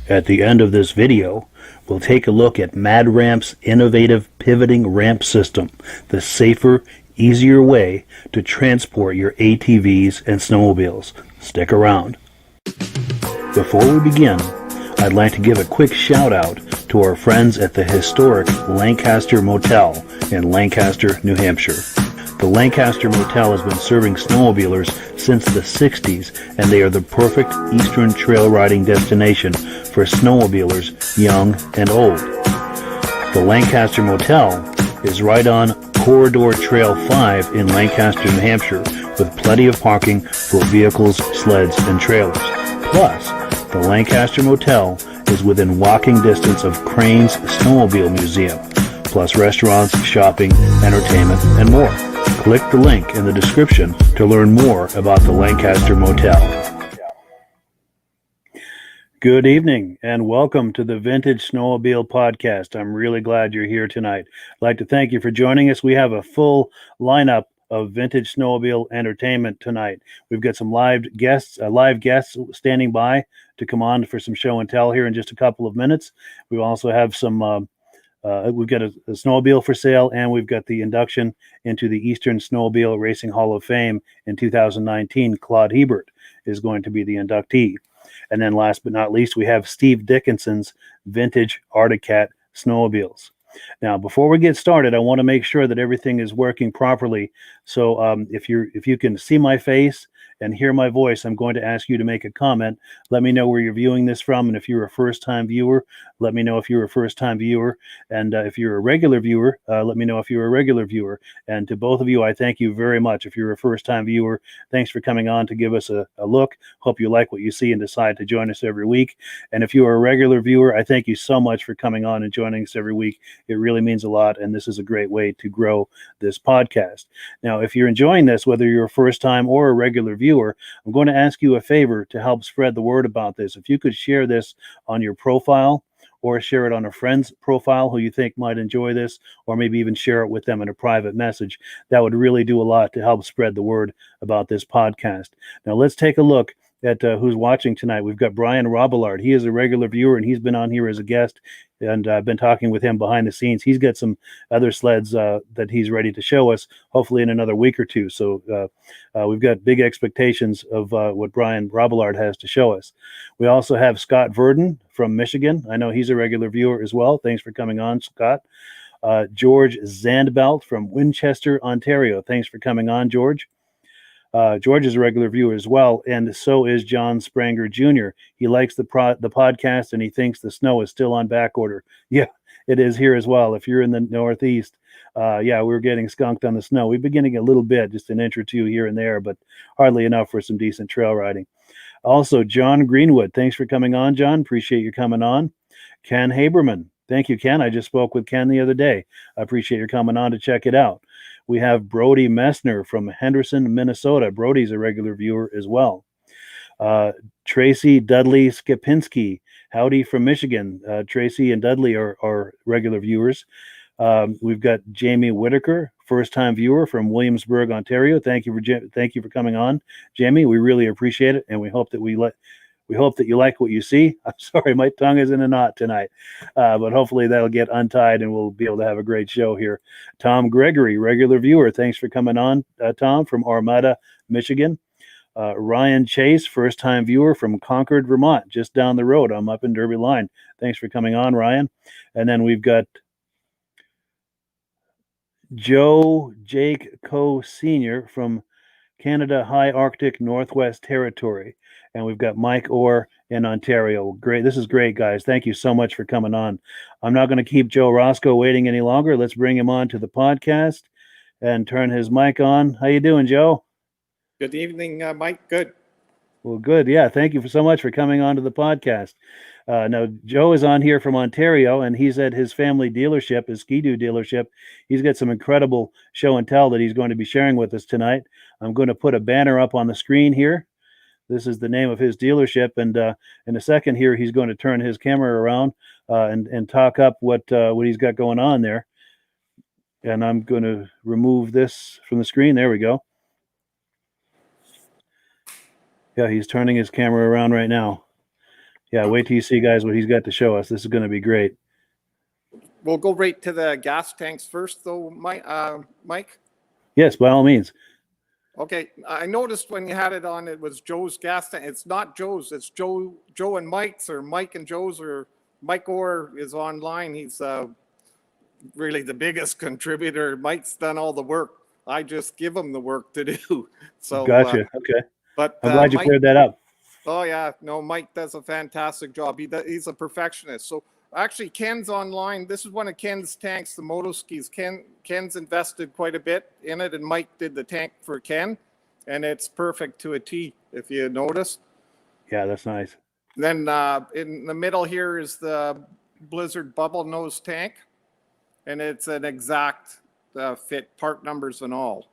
At the end of this video, we'll take a look at MadRamp's innovative pivoting ramp system, the safer, easier way to transport your ATVs and snowmobiles. Stick around. Before we begin, I'd like to give a quick shout out to our friends at the historic Lancaster Motel in Lancaster, New Hampshire. The Lancaster Motel has been serving snowmobilers since the 60s, and they are the perfect eastern trail riding destination for snowmobilers young and old. The Lancaster Motel is right on Corridor Trail 5 in Lancaster, New Hampshire, with plenty of parking for vehicles, sleds, and trailers. Plus, the Lancaster Motel is within walking distance of Crane's Snowmobile Museum, plus restaurants, shopping, entertainment, and more. Click the link in the description to learn more about the Lancaster Motel. Good evening and welcome to the Vintage Snowmobile Podcast. I'm really glad you're here tonight. I'd like to thank you for joining us. We have a full lineup of Vintage Snowmobile entertainment tonight. We've got some live guests standing by to come on for some show and tell here in just a couple of minutes. We also have some we've got a snowmobile for sale, and we've got the induction into the Eastern Snowmobile Racing Hall of Fame in 2019. Claude Hebert is going to be the inductee. And then last but not least, we have Steve Dickinson's vintage Arctic Cat snowmobiles. Now, before we get started, I want to make sure that everything is working properly. So if you can see my face and hear my voice, I'm going to ask you to make a comment. Let me know where you're viewing this from, and if you're a first-time viewer, let me know if you're a first-time viewer, and if you're a regular viewer, let me know if you're a regular viewer. And to both of you, I thank you very much. If you're a first-time viewer, thanks for coming on to give us a look. Hope you like what you see and decide to join us every week. And if you are a regular viewer, I thank you so much for coming on and joining us every week. It really means a lot, and this is a great way to grow this podcast. Now, if you're enjoying this, whether you're a first-time or a regular viewer, I'm going to ask you a favor to help spread the word about this. If you could share this on your profile or share it on a friend's profile who you think might enjoy this, or maybe even share it with them in a private message, that would really do a lot to help spread the word about this podcast. Now, let's take a look at who's watching tonight. We've got Brian Robillard. He is a regular viewer, and he's been on here as a guest, and I've been talking with him behind the scenes. He's got some other sleds that he's ready to show us, hopefully in another week or two. So we've got big expectations of what Brian Robillard has to show us. We also have Scott Verdon from Michigan. I know he's a regular viewer as well. Thanks for coming on, Scott. George Zandbelt from Winchester, Ontario. Thanks for coming on, George. George is a regular viewer as well, and so is John Spranger Jr. He likes the podcast, and he thinks the snow is still on back order. Yeah, it is here as well. If you're in the Northeast, yeah, we're getting skunked on the snow. We've been getting a little bit, just an inch or two here and there, but hardly enough for some decent trail riding. Also, John Greenwood, thanks for coming on, John. Appreciate you coming on. Ken Haberman, thank you, Ken. I just spoke with Ken the other day. I appreciate your coming on to check it out. We have Brody Messner from Henderson, Minnesota. Brody's a regular viewer as well. Tracy Dudley Skipinski, howdy from Michigan. Tracy and Dudley are regular viewers. We've got Jamie Whitaker, first-time viewer from Williamsburg, Ontario. Thank you for coming on, Jamie. We really appreciate it, and we hope that you like what you see. I'm sorry, my tongue is in a knot tonight, but hopefully that'll get untied, and we'll be able to have a great show here. Tom Gregory, regular viewer. Thanks for coming on, Tom, from Armada, Michigan. Ryan Chase, first-time viewer from Concord, Vermont, just down the road. I'm up in Derby Line. Thanks for coming on, Ryan. And then we've got Joe Jake Coe Sr. from Canada High Arctic Northwest Territory. And we've got Mike Orr in Ontario. Great. This is great, guys. Thank you so much for coming on. I'm not going to keep Joe Roscoe waiting any longer. Let's bring him on to the podcast and turn his mic on. How you doing, Joe? Good evening, Mike. Good. Well, good. Yeah. Thank you so much for coming on to the podcast. Now, Joe is on here from Ontario, and he's at his family dealership, his Ski-Doo dealership. He's got some incredible show and tell that he's going to be sharing with us tonight. I'm going to put a banner up on the screen here. This is the name of his dealership, and in a second here, he's going to turn his camera around and talk up what he's got going on there. And I'm going to remove this from the screen. There we go. Yeah, he's turning his camera around right now. Yeah, wait till you see, guys, what he's got to show us. This is going to be great. We'll go right to the gas tanks first, though, Mike. Yes, by all means. Okay, I noticed when you had it on, it was Joe's gas tank. It's not Joe's. It's Joe and Mike's, or Mike and Joe's, or Mike Orr is online. He's really the biggest contributor. Mike's done all the work. I just give him the work to do. So gotcha. Okay. But I'm glad you Mike, cleared that up. Oh yeah, no, Mike does a fantastic job. He's a perfectionist. So actually, Ken's online. This is one of Ken's tanks, the moto skis. Ken's invested quite a bit in it, and Mike did the tank for Ken, and it's perfect to a T, if you notice. Yeah, that's nice. Then in the middle here is the Blizzard bubble nose tank, and it's an exact fit, part numbers and all.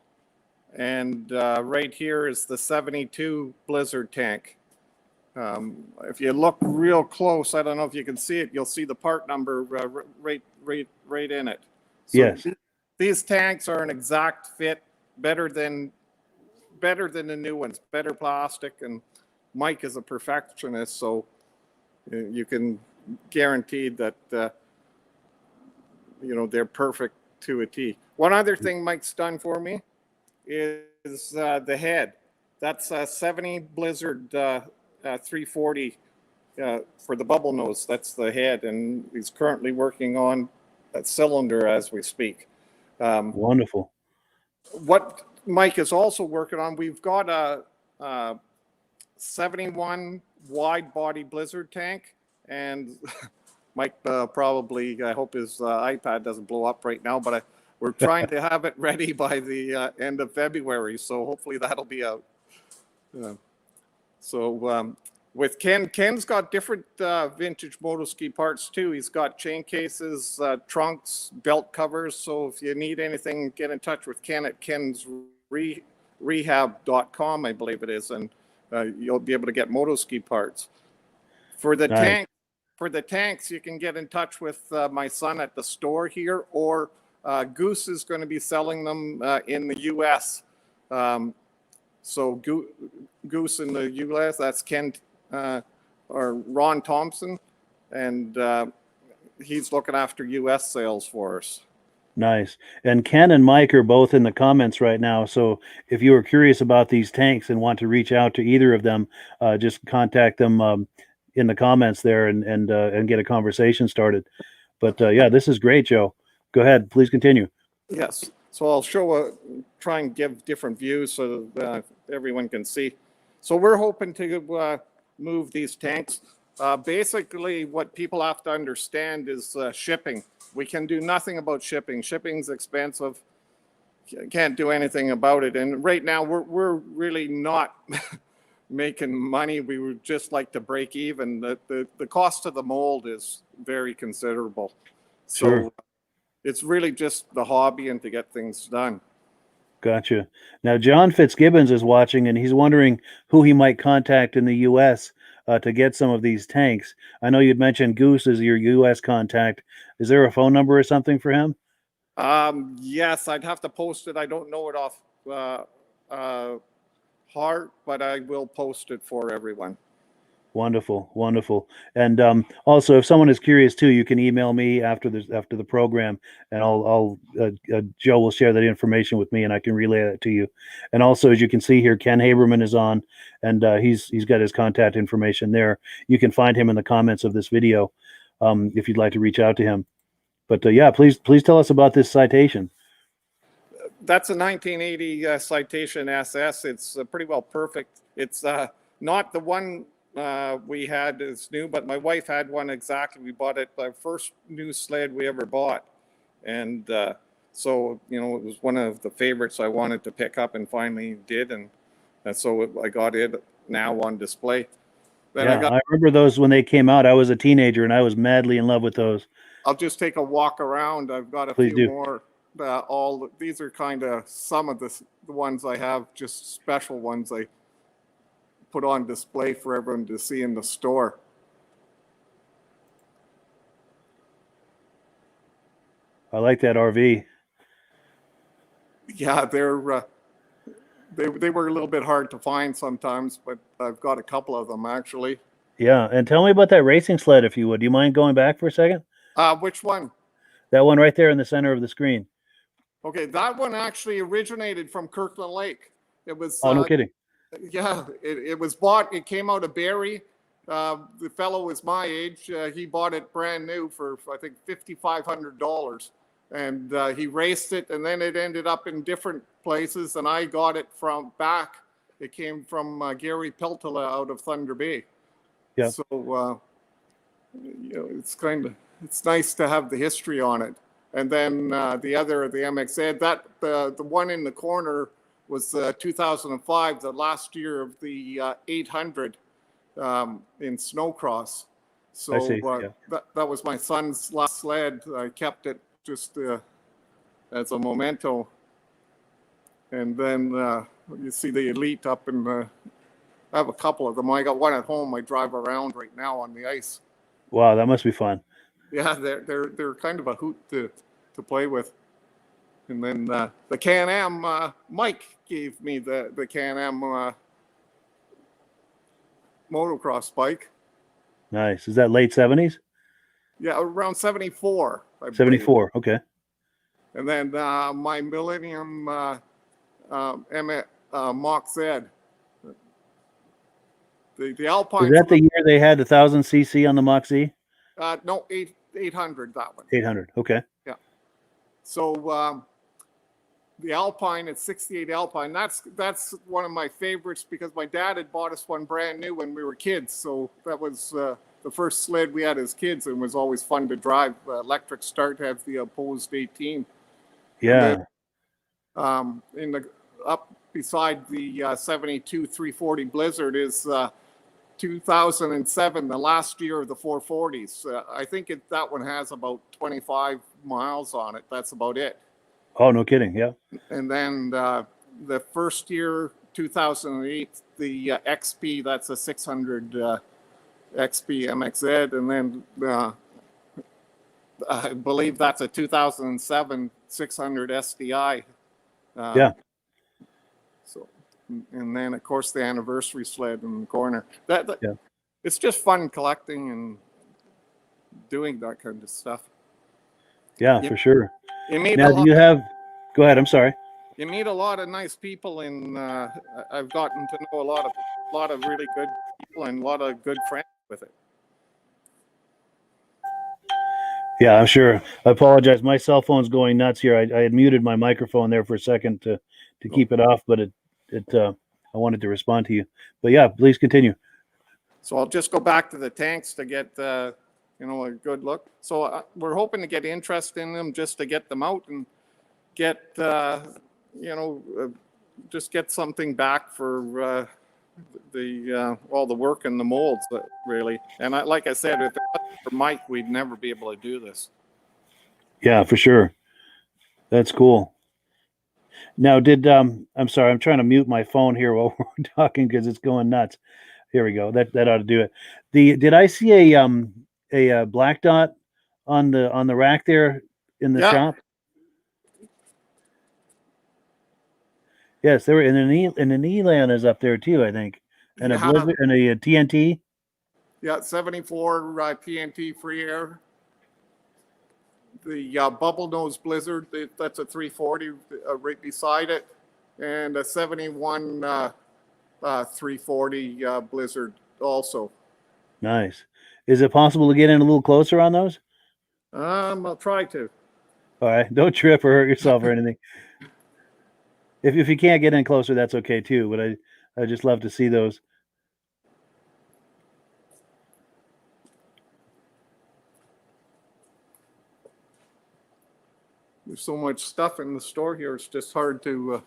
And right here is the 72 Blizzard tank. If you look real close, I don't know if you can see it, you'll see the part number right in it. So yes. These tanks are an exact fit, better than the new ones, better plastic, and Mike is a perfectionist, so you can guarantee that they're perfect to a T. One other thing Mike's done for me is the head. That's a 70 Blizzard 340 for the bubble nose. That's the head, and he's currently working on that cylinder as we speak. Wonderful. What Mike is also working on, we've got a 71 wide body Blizzard tank, and Mike probably, I hope his iPad doesn't blow up right now, but we're trying to have it ready by the end of February, so hopefully that'll be out. With Ken's got different vintage moto ski parts too. He's got chain cases, trunks, belt covers. So if you need anything, get in touch with Ken at kensrehab.com, I believe it is, and you'll be able to get moto ski parts. For the tanks, you can get in touch with my son at the store here, or Goose is going to be selling them in the U.S. So Goose in the U.S., that's Ken or Ron Thompson, and he's looking after U.S. sales for us. Nice. And Ken and Mike are both in the comments right now. So if you are curious about these tanks and want to reach out to either of them, just contact them in the comments there and get a conversation started. But yeah, this is great, Joe. Go ahead. Please continue. Yes. So I'll try and give different views so that everyone can see. So we're hoping to move these tanks. Basically, what people have to understand is shipping. We can do nothing about shipping. Shipping's expensive. Can't do anything about it. And right now, we're really not making money. We would just like to break even. The cost of the mold is very considerable. So Sure. it's really just the hobby and to get things done. Gotcha. Now, John Fitzgibbons is watching, and he's wondering who he might contact in the U.S. To get some of these tanks. I know you'd mentioned Goose is your U.S. contact. Is there a phone number or something for him? Yes, I'd have to post it. I don't know it off heart, but I will post it for everyone. Wonderful, wonderful. And also, if someone is curious too, you can email me after the program, and Joe will share that information with me, and I can relay that to you. And also, as you can see here, Ken Haberman is on, and he's got his contact information there. You can find him in the comments of this video if you'd like to reach out to him. But yeah, please tell us about this citation. That's a 1980 Citation SS. It's pretty well perfect. It's not the one we had is new, but my wife had one exactly. We bought it, the first new sled we ever bought. And so, it was one of the favorites I wanted to pick up and finally did. And so I got it now on display. Then Yeah, I remember those when they came out. I was a teenager and I was madly in love with those. I'll just take a walk around. I've got a Please few do. more. These are kind of some of the ones I have, just special ones I put on display for everyone to see in the store. I like that RV. Yeah, they were a little bit hard to find sometimes, but I've got a couple of them actually. Yeah, and tell me about that racing sled, if you would. Do you mind going back for a second? Which one? That one right there in the center of the screen. Okay, that one actually originated from Kirkland Lake. It was. Oh, no kidding. Yeah, it was bought. It came out of Barrie. The fellow was my age. He bought it brand new for I think $5,500, and he raced it, and then it ended up in different places. And I got it from back. It came from Gary Peltola out of Thunder Bay. Yeah. So it's nice to have the history on it. And then the MXZ, that the one in the corner was 2005, the last year of the 800 in snowcross. So I see, that was my son's last sled. I kept it just as a memento. And then you see the Elite up in I have a couple of them. I got one at home. I drive around right now on the ice. Wow, that must be fun. Yeah, they're kind of a hoot to play with. And then the Can-Am, Mike gave me the Can-Am motocross bike. Nice. Is that late 70s? Yeah, around 74. 74, okay. And then my Millennium Mach Z. The Alpine. Is that the year they had the 1000cc on the Mach Z? No, 800, that one. 800, okay. Yeah. So the Alpine, it's 68 Alpine. That's one of my favorites because my dad had bought us one brand new when we were kids. So that was the first sled we had as kids, and was always fun to drive. Electric start, has the opposed 18. Yeah. Then, up beside the 72 340 Blizzard is 2007, the last year of the 440s. I think that one has about 25 miles on it. That's about it. Oh, no kidding. Yeah. And then the first year, 2008, the XP, that's a 600 XP MXZ. And then I believe that's a 2007 600 SDI. Yeah. So, and then of course the anniversary sled in the corner. Yeah. It's just fun collecting and doing that kind of stuff. Yeah, for sure. You now, do you have? Go ahead. I'm sorry. You meet a lot of nice people, and I've gotten to know a lot of really good people and a lot of good friends with it. Yeah, I'm sure. I apologize. My cell phone's going nuts here. I had muted my microphone there for a second to keep it off, but I wanted to respond to you. But yeah, please continue. So I'll just go back to the tanks to get, a good look. So we're hoping to get interest in them just to get them out and get, just get something back for all the work and the molds, really. And like I said, if it wasn't for Mike, we'd never be able to do this. Yeah, for sure. That's cool. Now, I'm sorry, I'm trying to mute my phone here while we're talking because it's going nuts. Here we go. That ought to do it. Did I see a black dot on the rack there in the shop? Yes, there were, and an Elan is up there too, I think, and a Blizzard and a TNT. Yeah, 74 TNT free air. The bubble nose Blizzard, that's a 340 right beside it, and a 71 340 Blizzard also. Nice. Is it possible to get in a little closer on those? I'll try to. All right, don't trip or hurt yourself or anything. If you can't get in closer, that's okay too. But I just love to see those. There's so much stuff in the store here; it's just hard to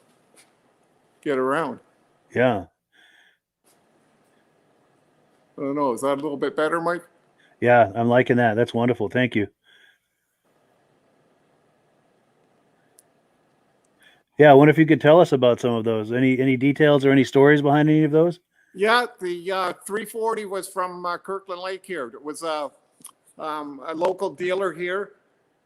get around. Yeah. I don't know. Is that a little bit better, Mike? Yeah, I'm liking that. That's wonderful. Thank you. Yeah, I wonder if you could tell us about some of those. Any details or any stories behind any of those? Yeah, the 340 was from Kirkland Lake here. It was a local dealer here.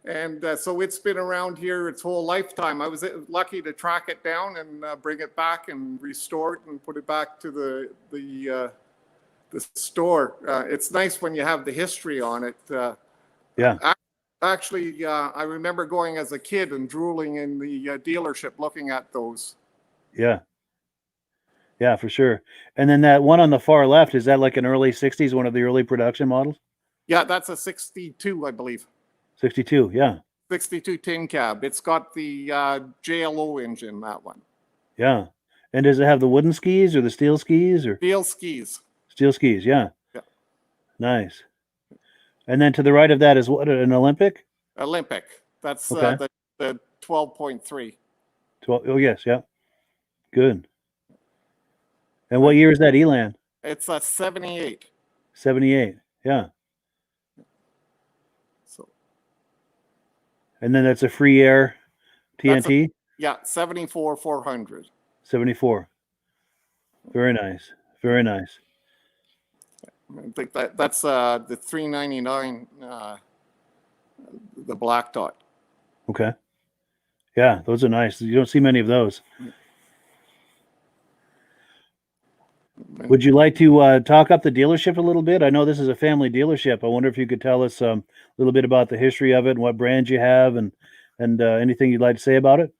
And so it's been around here its whole lifetime. I was lucky to track it down and bring it back and restore it and put it back to the store. It's nice when you have the history on it. Yeah. Actually, I remember going as a kid and drooling in the dealership looking at those. Yeah. Yeah, for sure. And then that one on the far left, is that like an early 60s, one of the early production models? Yeah, that's a 62, I believe. 62, yeah. 62 tin cab. It's got the JLO engine, that one. Yeah. And does it have the wooden skis or the steel skis or? Steel skis. Steel skis, yeah. Yeah. Nice. And then to the right of that is what, an Olympic? Olympic. That's okay. The 12.3. 12. Oh, yes, yeah. Good. And what year is that Elan? It's a 78. 78, yeah. So. And then that's a free air TNT? Yeah, 74 400. 74. Very nice. Very nice. I think that's the 399, the black dot. Okay. Yeah, those are nice. You don't see many of those. Would you like to talk up the dealership a little bit? I know this is a family dealership. I wonder if you could tell us a little bit about the history of it and what brands you have and anything you'd like to say about it.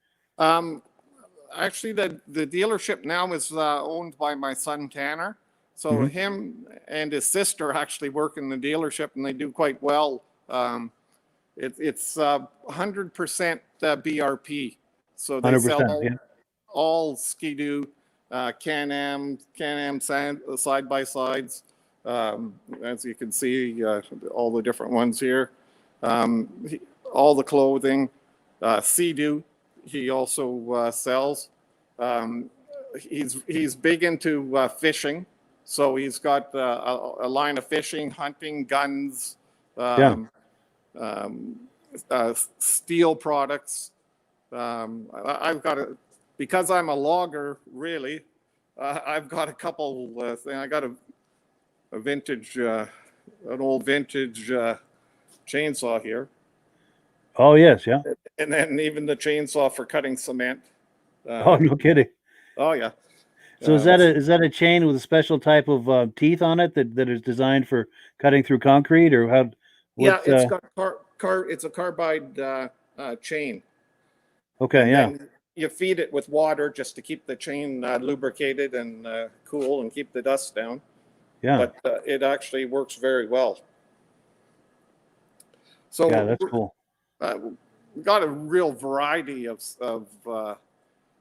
Actually, the dealership now is owned by my son Tanner. So him and his sister actually work in the dealership, and they do quite well. It's 100% BRP. So they sell all Ski-Doo, Can-Am side-by-sides. As you can see, all the different ones here. All the clothing. Sea-Doo, he also sells. He's big into fishing. So he's got a line of fishing, hunting, guns, steel products. I've got because I'm a logger, really. I've got a couple. I got a vintage, an old vintage chainsaw here. Oh yes, yeah. And then even the chainsaw for cutting cement. Oh, no kidding. Oh yeah. So is that a chain with a special type of teeth on it that is designed for cutting through concrete, or how? Yeah, it's got it's a carbide chain. Okay, and yeah. Then you feed it with water just to keep the chain lubricated and cool and keep the dust down. Yeah. But it actually works very well. So yeah, that's cool. We've got a real variety of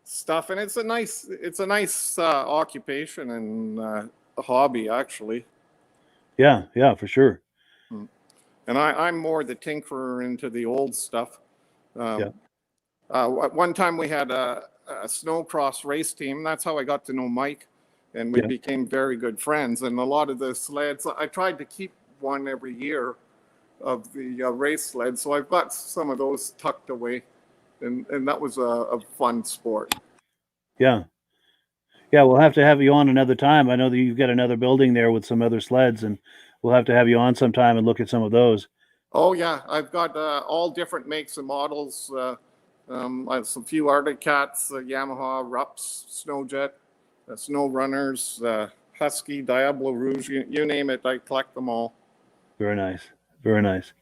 stuff, and it's a nice occupation and a hobby actually. Yeah, yeah, for sure. And I'm more the tinkerer into the old stuff. Yeah. One time we had a snowcross race team. That's how I got to know Mike, and we Yeah. became very good friends. And a lot of the sleds, I tried to keep one every year of the race sled, so I've got some of those tucked away, and that was a fun sport. Yeah. Yeah, we'll have to have you on another time. I know that you've got another building there with some other sleds, and we'll have to have you on sometime and look at some of those. Oh yeah, I've got all different makes and models. I have some few Arctic Cats, Yamaha, Rups, Snowjet, Snow Runners, Husky, Diablo Rouge, you name it, I collect them all. Very nice. Very nice.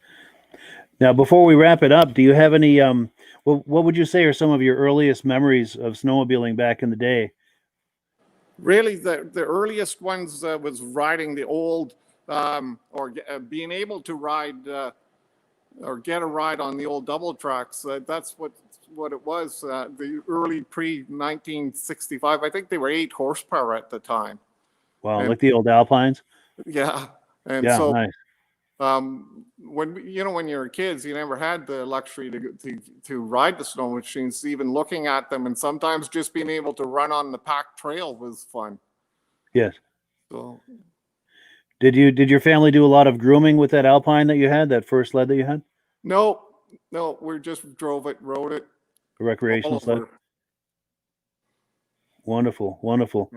Now, before we wrap it up, do you have any what would you say are some of your earliest memories of snowmobiling back in the day? Really, the earliest ones was riding the old, being able to ride or get a ride on the old double tracks. That's what it was. The early pre 1965, I think they were 8 horsepower at the time. Wow, And like the old Alpines? yeah, and Yeah, so nice. when you were kids, you never had the luxury to ride the snow machines. Even looking at them, and sometimes just being able to run on the packed trail was fun. Yes. So Did your family do a lot of grooming with that Alpine that you had, that first sled that you had? no, no, we just drove it, rode it A all recreational sled? over. Wonderful, wonderful.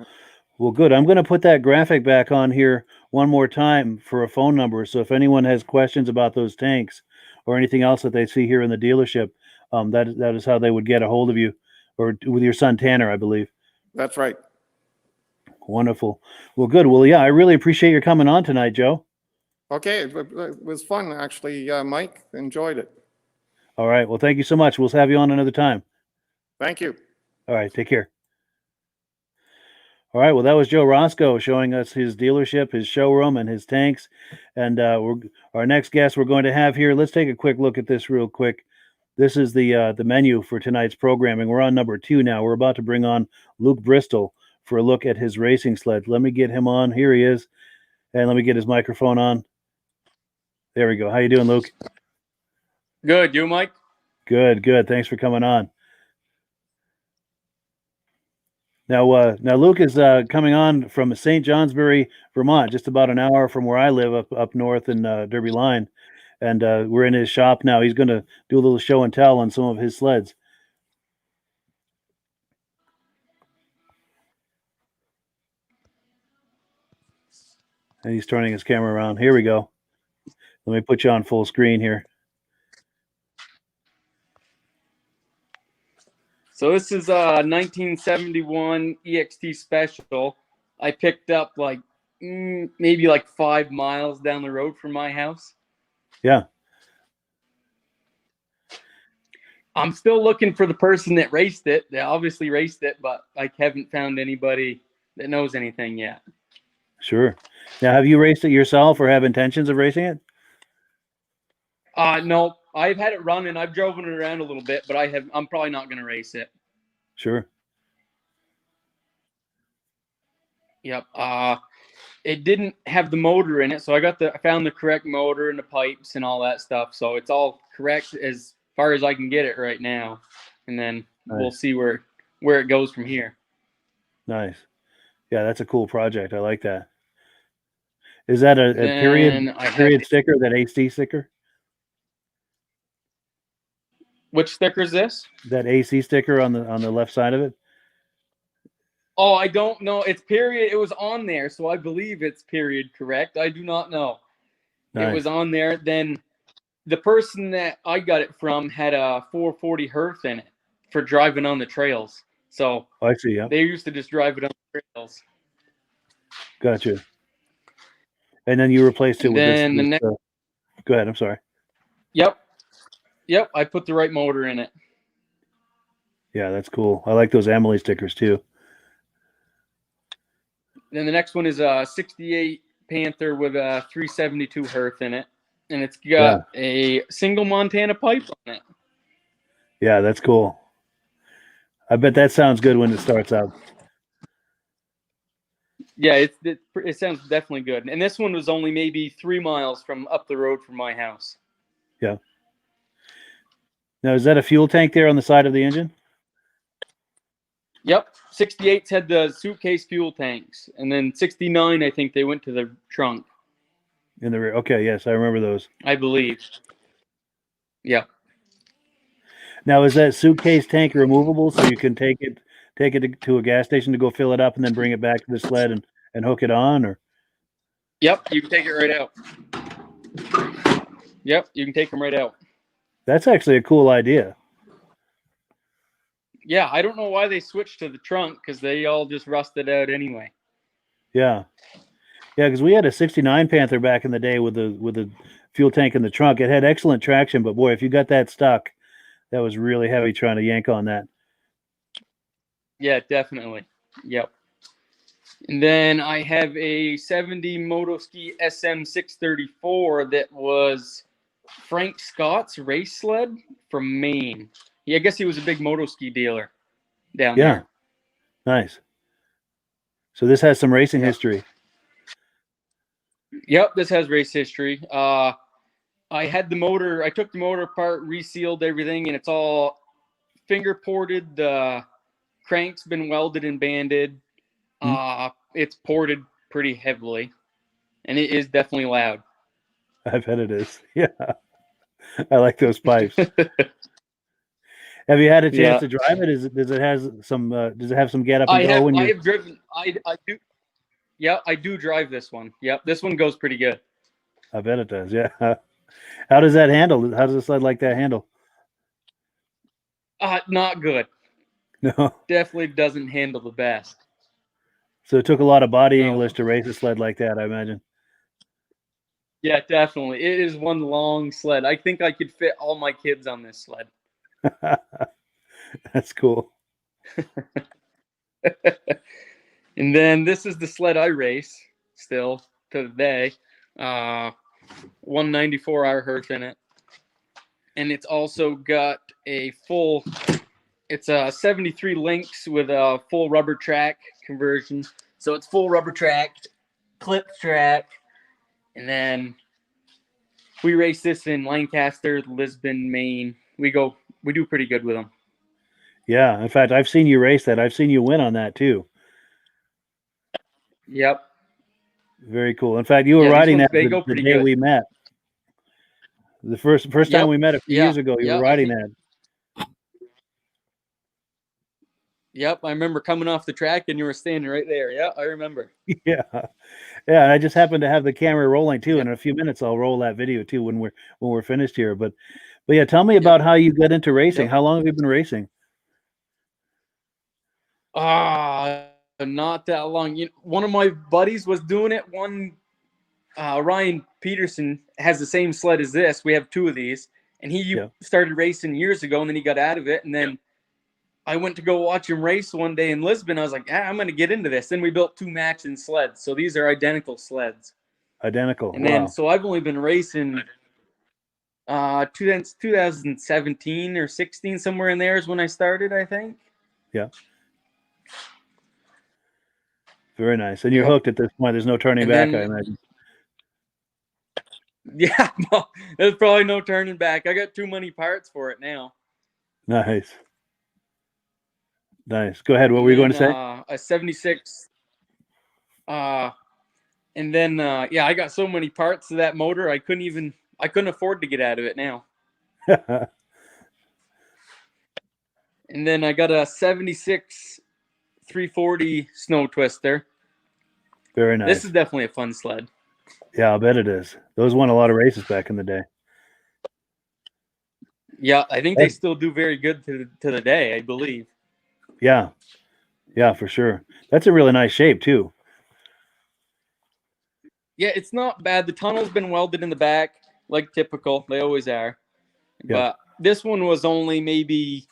Well, good. I'm going to put that graphic back on here one more time for a phone number. So if anyone has questions about those tanks or anything else that they see here in the dealership, that is how they would get a hold of you, or with your son Tanner, I believe. That's right. Wonderful. Well, good. Well, yeah, I really appreciate your coming on tonight, Joe. Okay, it was fun actually, Mike. Enjoyed it. All right. Well, thank you so much. We'll have you on another time. Thank you. All right. Take care. All right. Well, that was Joe Roscoe showing us his dealership, his showroom, and his tanks. And our next guest we're going to have here. Let's take a quick look at this real quick. This is the menu for tonight's programming. We're on number 2 now. We're about to bring on Luke Bristol for a look at his racing sled. Let me get him on. Here he is. And let me get his microphone on. There we go. How you doing, Luke? Good. You, Mike? Good, good. Thanks for coming on. Now Luke is coming on from St. Johnsbury, Vermont, just about an hour from where I live up north in Derby Line. And we're in his shop now. He's going to do a little show and tell on some of his sleds. And he's turning his camera around. Here we go. Let me put you on full screen here. So this is a 1971 EXT Special. I picked up like maybe like 5 miles down the road from my house. Yeah. I'm still looking for the person that raced it. They obviously raced it, but I haven't found anybody that knows anything yet. Sure. Now, have you raced it yourself or have intentions of racing it? No, I've had it running. I've driven it around a little bit, but I'm probably not going to race it. Sure. Yep. It didn't have the motor in it, so I found the correct motor and the pipes and all that stuff. So it's all correct as far as I can get it right now, and then we'll see where it goes from here. Nice. Yeah, that's a cool project. I like that. Is that a period sticker, that AC sticker? Which sticker is this? That AC sticker on the left side of it? Oh, I don't know. It's period. It was on there, so I believe it's period correct. I do not know. Nice. It was on there. Then the person that I got it from had a 440 Hertz in it for driving on the trails. So I see. Yeah. They used to just drive it on the trails. Gotcha. And then you replaced it with this. Go ahead. I'm sorry. Yep. I put the right motor in it. Yeah, that's cool. I like those Emily stickers too. Then the next one is a 68 Panther with a 372 Hertz in it. And it's got a single Montana pipe on it. Yeah, that's cool. I bet that sounds good when it starts up. Yeah, it sounds definitely good. And this one was only maybe 3 miles from up the road from my house. Yeah. Now, is that a fuel tank there on the side of the engine? Yep. 68s had the suitcase fuel tanks. And then 69, I think they went to the trunk. In the rear. Okay, yes, I remember those. I believe. Yeah. Now, is that suitcase tank removable so you can take it to a gas station to go fill it up and then bring it back to the sled and hook it on? Or Yep, you can take it right out. Yep, you can take them right out. that's actually a cool idea. Yeah, I don't know why they switched to the trunk because they all just rusted out anyway. Yeah. Yeah, because we had a 69 Panther back in the day with the fuel tank in the trunk. It had excellent traction, but boy, if you got that stuck, that was really heavy trying to yank on that. Yeah, definitely. Yep. And then I have a 70 Motoski SM634 that was Frank Scott's race sled from Maine. Yeah, I guess he was a big Motoski dealer down there. Nice. So this has some racing history. Yep, this has race history. I had the motor. I took the motor apart, resealed everything, and it's all finger ported. The crank's been welded and banded. It's ported pretty heavily, and it is definitely loud. I bet it is. Yeah, I like those pipes. Have you had a chance to drive it? Does it have some get up and go? I have driven. I do. Yeah, I do drive this one. Yep, this one goes pretty good. I bet it does. Yeah. How does that handle? How does a sled like that handle? Not good. No. Definitely doesn't handle the best. So it took a lot of body English to race a sled like that, I imagine. Yeah, definitely. It is one long sled. I think I could fit all my kids on this sled. That's cool. And then this is the sled I race still to the day. 194R Hertz in it. And it's also got it's a 73 Lynx with a full rubber track conversion. So it's full rubber track, clip track. And then we race this in Lancaster, Lisbon, Maine. We do pretty good with them. Yeah. In fact, I've seen you race that. I've seen you win on that too. Yep. Very cool. In fact, you were riding that the day we met. The first time we met a few years ago, you were riding that. Yep, I remember coming off the track and you were standing right there. Yeah, I remember. Yeah. Yeah, and I just happened to have the camera rolling too. In a few minutes I'll roll that video too when we're finished here. But yeah, tell me about how you got into racing. How long have you been racing? Not that long. One of my buddies was doing it. Ryan Peterson has the same sled as this. We have two of these, and he started racing years ago, and then he got out of it. And then I went to go watch him race one day in Lisbon. I was like, I'm going to get into this. Then we built two matching sleds. So these are identical sleds. Identical. And then, so I've only been racing 2017 or 16, somewhere in there is when I started, I think. Yeah. Very nice. And you're hooked at this point. There's no turning back, I imagine. Yeah, no, there's probably no turning back. I got too many parts for it now. Nice. Nice. Go ahead. What were you going to say? A 76. And then, I got so many parts to that motor, I couldn't afford to get out of it now. And then I got a 76 340 Snow Twister. Very nice. This is definitely a fun sled. Yeah, I'll bet it is. Those won a lot of races back in the day. Yeah, I think they still do very good to the day, I believe. Yeah. Yeah, for sure. That's a really nice shape, too. Yeah, it's not bad. The tunnel's been welded in the back, like typical. They always are. Yeah. But this one was only maybe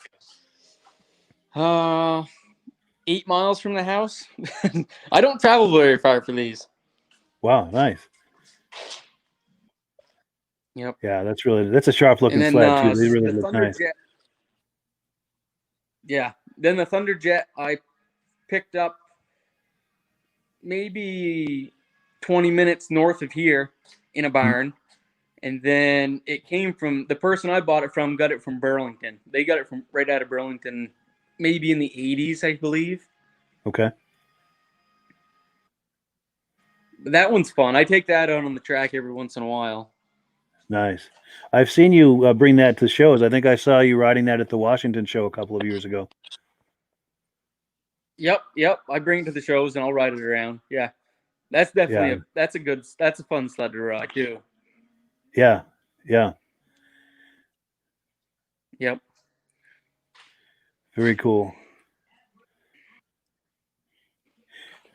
8 miles from the house. I don't travel very far for these. Wow, nice. Yep. Yeah, that's a sharp looking sled too. They really look nice. Yeah. Then the Thunderjet I picked up maybe 20 minutes north of here in a barn. And then it came from the person I bought it from, got it from Burlington. They got it from right out of Burlington, maybe in the 80s, I believe. Okay. But that one's fun. I take that out on the track every once in a while. Nice. I've seen you bring that to shows. I think I saw you riding that at the Washington show a couple of years ago. Yep. I bring it to the shows and I'll ride it around. Yeah. That's definitely that's a fun sled to ride too. Yeah. Yep. Very cool.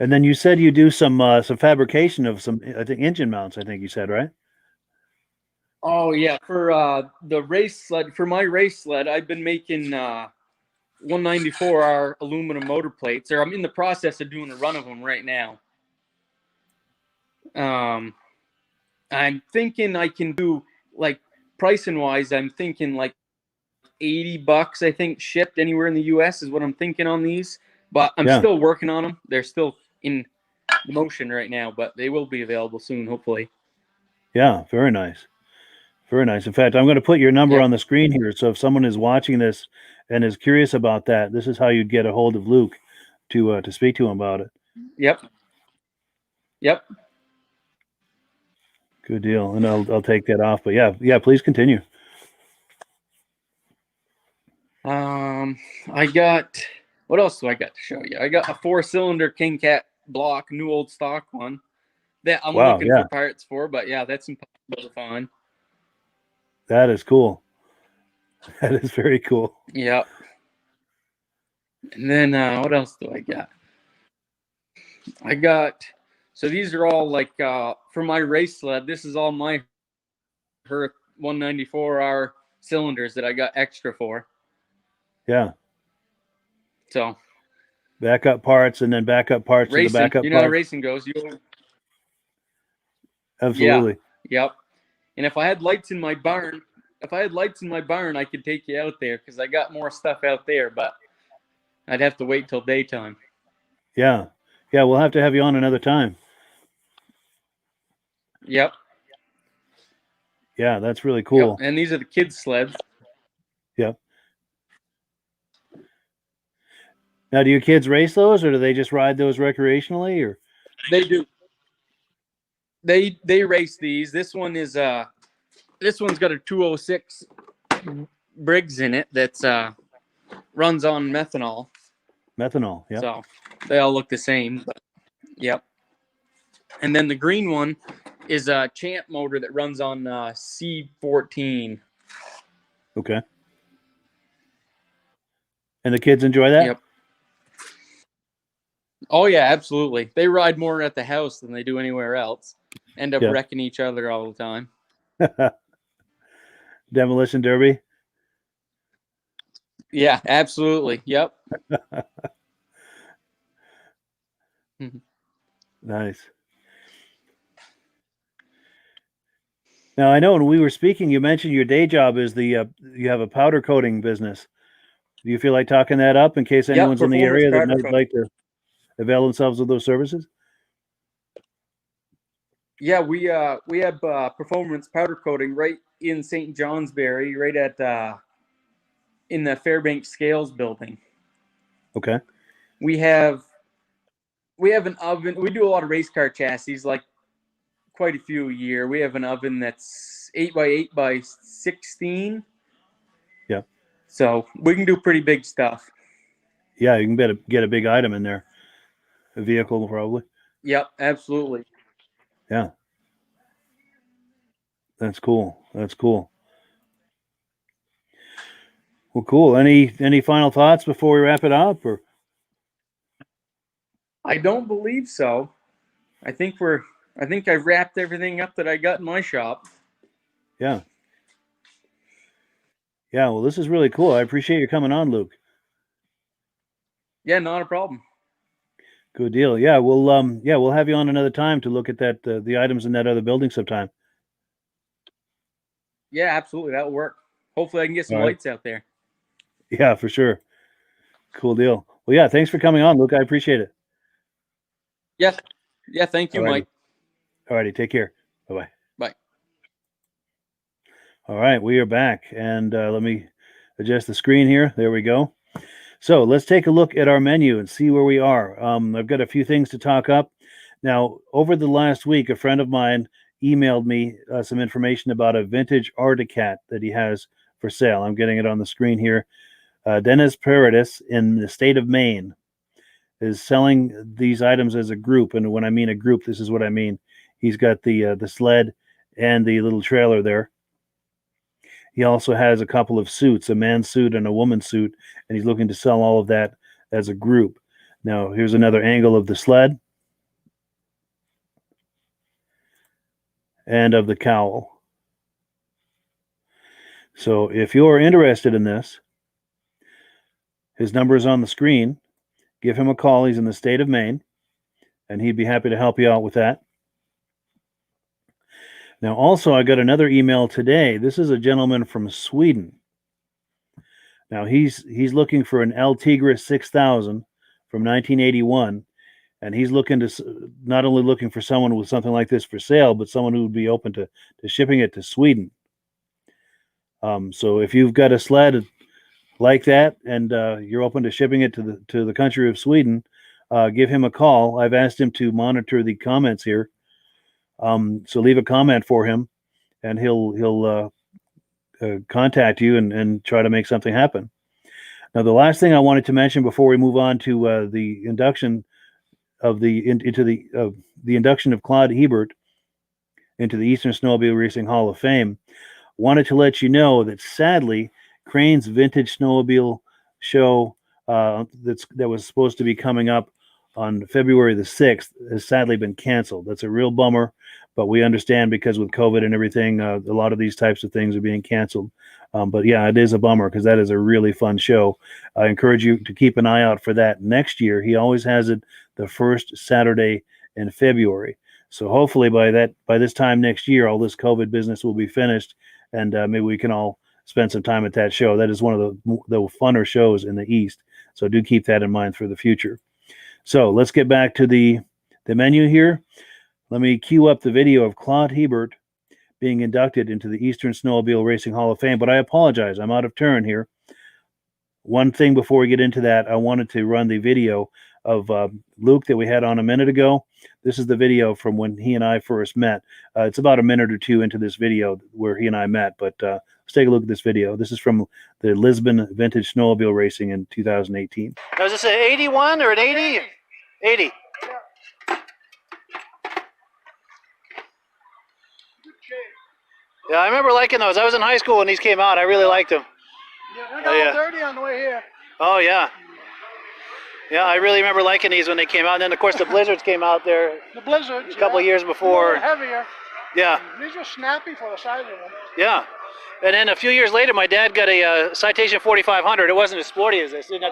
And then you said you do some fabrication of some, I think, engine mounts, I think you said, right? Oh yeah, for the race sled, for my race sled, I've been making 194R aluminum motor plates, or I'm in the process of doing a run of them right now. I'm thinking I can do, like, pricing wise, I'm thinking like $80, I think, shipped anywhere in the US is what I'm thinking on these. But I'm still working on them. They're still in motion right now, but they will be available soon, hopefully. Yeah, very nice. Very nice. In fact, I'm going to put your number on the screen here. So if someone is watching this and is curious about that, this is how you'd get a hold of Luke to speak to him about it. Yep. Good deal. And I'll take that off. But yeah, please continue. I got, what else do I got to show you? I got a 4-cylinder King Cat block, new old stock one that I'm looking for parts for, but yeah, that's impossible to find. That is cool. That is very cool. Yep. And then what else do I got? I got, so these are all like for my race sled. This is all my Herc 194R cylinders that I got extra for. Yeah. So backup parts and then backup parts racing, to the backup you know parts. how racing goes. Absolutely. Yeah. Yep. And if I had lights in my barn, I could take you out there because I got more stuff out there, but I'd have to wait till daytime. Yeah. We'll have to have you on another time. Yep. Yeah, that's really cool. Yep. And these are the kids' sleds. Yep. Now, do your kids race those, or do they just ride those recreationally? Or they do. They race these. This one is this one's got a 206 Briggs in it that's runs on methanol. Methanol, yeah. So they all look the same. But, yep. And then the green one is a Champ motor that runs on C14. Okay. And the kids enjoy that? Yep. Oh, yeah, absolutely. They ride more at the house than they do anywhere else. End up wrecking each other all the time. Demolition derby? Yeah, absolutely. Yep. Nice. Now, I know when we were speaking, you mentioned your day job is you have a powder coating business. Do you feel like talking that up in case anyone's in the area that might like to avail themselves of those services? Yeah, we have performance powder coating right in St. Johnsbury, right at in the Fairbanks Scales building. Okay. We have an oven. We do a lot of race car chassis, like quite a few a year. We have an oven that's 8x8x16. Yeah. So we can do pretty big stuff. Yeah, you can get a big item in there. A vehicle, probably. Yep, absolutely. Yeah. That's cool. That's cool. Well, cool. Any final thoughts before we wrap it up, or? I don't believe so. I think I've wrapped everything up that I got in my shop. Yeah. Yeah, well, this is really cool. I appreciate you coming on, Luke. Yeah, not a problem. Good deal. Yeah, we'll have you on another time to look at that the items in that other building sometime. Yeah, absolutely. That'll work. Hopefully I can get some lights out there. Yeah, for sure. Cool deal. Well, yeah, thanks for coming on, Luke. I appreciate it. Yes. Yeah, thank you, Alrighty. Mike. Alrighty, take care. Bye-bye. Bye. All right, we are back, and let me adjust the screen here. There we go. So let's take a look at our menu and see where we are. I've got a few things to talk up. Now, over the last week, a friend of mine emailed me some information about a vintage Articat that he has for sale. I'm getting it on the screen here. Dennis Paradis in the state of Maine is selling these items as a group. And when I mean a group, this is what I mean. He's got the sled and the little trailer there. He also has a couple of suits, a man's suit and a woman's suit, and he's looking to sell all of that as a group. Now, here's another angle of the sled and of the cowl. So if you're interested in this, his number is on the screen. Give him a call. He's in the state of Maine, and he'd be happy to help you out with that. Now, also, I got another email today. This is a gentleman from Sweden. Now, he's looking for an El Tigre 6000 from 1981, and he's looking to not only looking for someone with something like this for sale, but someone who would be open to shipping it to Sweden. So if you've got a sled like that and you're open to shipping it to the country of Sweden, give him a call. I've asked him to monitor the comments here. So leave a comment for him, and he'll contact you and try to make something happen. Now, the last thing I wanted to mention before we move on to the induction of the induction of Claude Hebert into the Eastern Snowmobile Racing Hall of Fame, wanted to let you know that sadly, Crane's Vintage Snowmobile show that was supposed to be coming up on February the 6th has sadly been canceled. That's a real bummer, but we understand because with COVID and everything, a lot of these types of things are being canceled. But yeah, it is a bummer because that is a really fun show. I encourage you to keep an eye out for that next year. He always has it the first Saturday in February. So hopefully by this time next year, all this COVID business will be finished, and maybe we can all spend some time at that show. That is one of the funner shows in the East. So do keep that in mind for the future. So let's get back to the menu here. Let me cue up the video of Claude Hebert being inducted into the Eastern Snowmobile Racing Hall of Fame. But I apologize, I'm out of turn here. One thing before we get into that, I wanted to run the video of Luke that we had on a minute ago. This is the video from when he and I first met. It's about a minute or two into this video where he and I met, but let's take a look at this video. This is from the Lisbon Vintage Snowmobile Racing in 2018. Now, is this an 81 or an 80? 80. Yeah, I remember liking those. I was in high school when these came out. I really liked them. Yeah, they got a little dirty on the way here. Oh, yeah. Yeah, I really remember liking these when they came out. And then, of course, the Blizzards came out there The Blizzards. a couple of years before. Heavier. Yeah. These are snappy for the size of them. Yeah. And then a few years later, my dad got a Citation 4500. It wasn't as sporty as this. Didn't